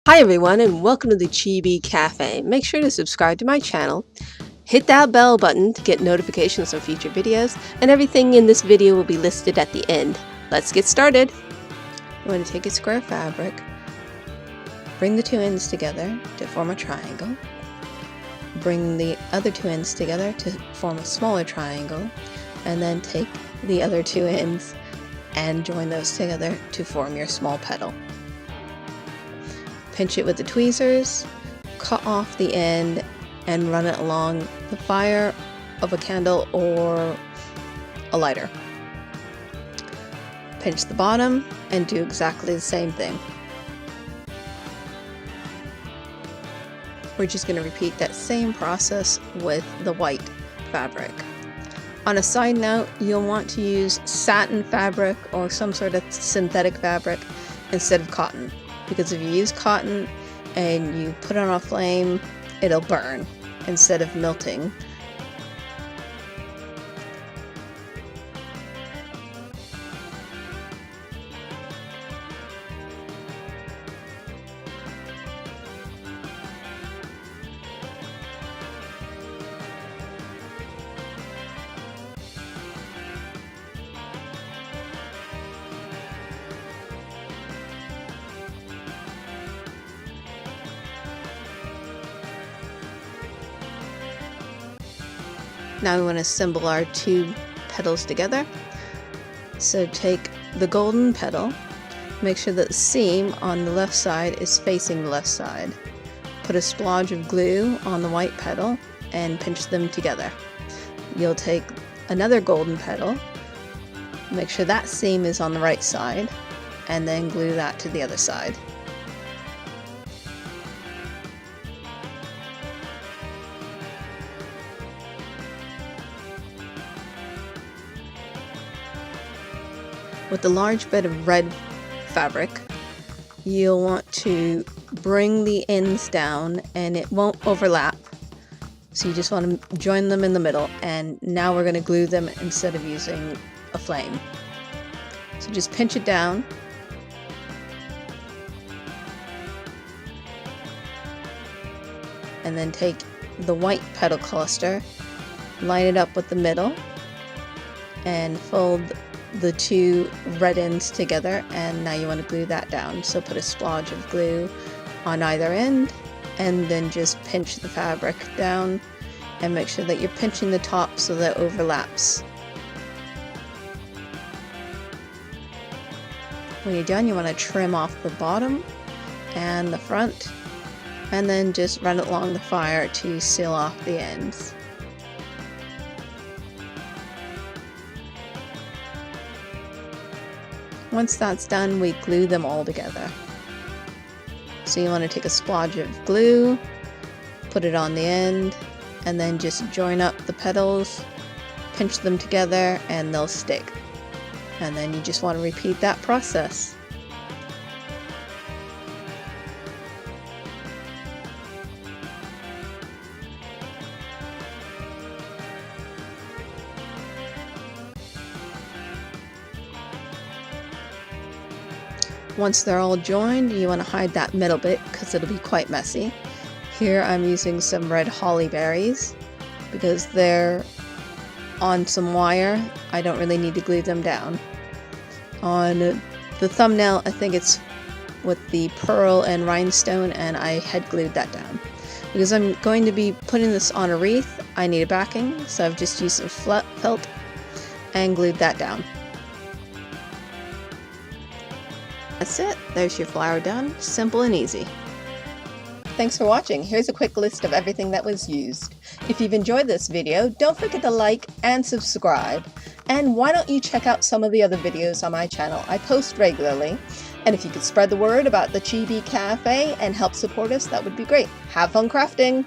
Hi everyone and welcome to the Chibi Cafe. Make sure to subscribe to my channel, hit that bell button to get notifications of future videos, and everything in this video will be listed at the end. Let's get started! You want to take a square fabric, bring the two ends together to form a triangle, bring the other two ends together to form a smaller triangle, and then take the other two ends and join those together to form your small petal. Pinch it with the tweezers, cut off the end, and run it along the fire of a candle or a lighter. Pinch the bottom and do exactly the same thing. We're just going to repeat that same process with the white fabric. On a side note, you'll want to use satin fabric or some sort of synthetic fabric instead of cotton, because if you use cotton and you put it on a flame, it'll burn instead of melting. Now we want to assemble our two petals together. So take the golden petal, make sure that the seam on the left side is facing the left side. Put a splodge of glue on the white petal and pinch them together. You'll take another golden petal, make sure that seam is on the right side, and then glue that to the other side. With the large bit of red fabric, you'll want to bring the ends down and it won't overlap. So you just want to join them in the middle, and now we're going to glue them instead of using a flame. So just pinch it down. And then take the white petal cluster, line it up with the middle, and fold the two red ends together, and now you want to glue that down. So put a splodge of glue on either end and then just pinch the fabric down and make sure that you're pinching the top so that it overlaps. When you're done, you want to trim off the bottom and the front, and then just run it along the fire to seal off the ends. Once that's done, we glue them all together. So you want to take a splodge of glue, put it on the end, and then just join up the petals, pinch them together, and they'll stick. And then you just want to repeat that process. Once they're all joined, you want to hide that middle bit because it'll be quite messy. Here I'm using some red holly berries because they're on some wire. I don't really need to glue them down. On the thumbnail, I think it's with the pearl and rhinestone, and I had glued that down. Because I'm going to be putting this on a wreath, I need a backing, so I've just used some felt and glued that down. That's it. There's your flower done. Simple and easy. Thanks for watching. Here's a quick list of everything that was used. If you've enjoyed this video, don't forget to like and subscribe. And why don't you check out some of the other videos on my channel? I post regularly. And if you could spread the word about the Chibi Cafe and help support us, that would be great. Have fun crafting!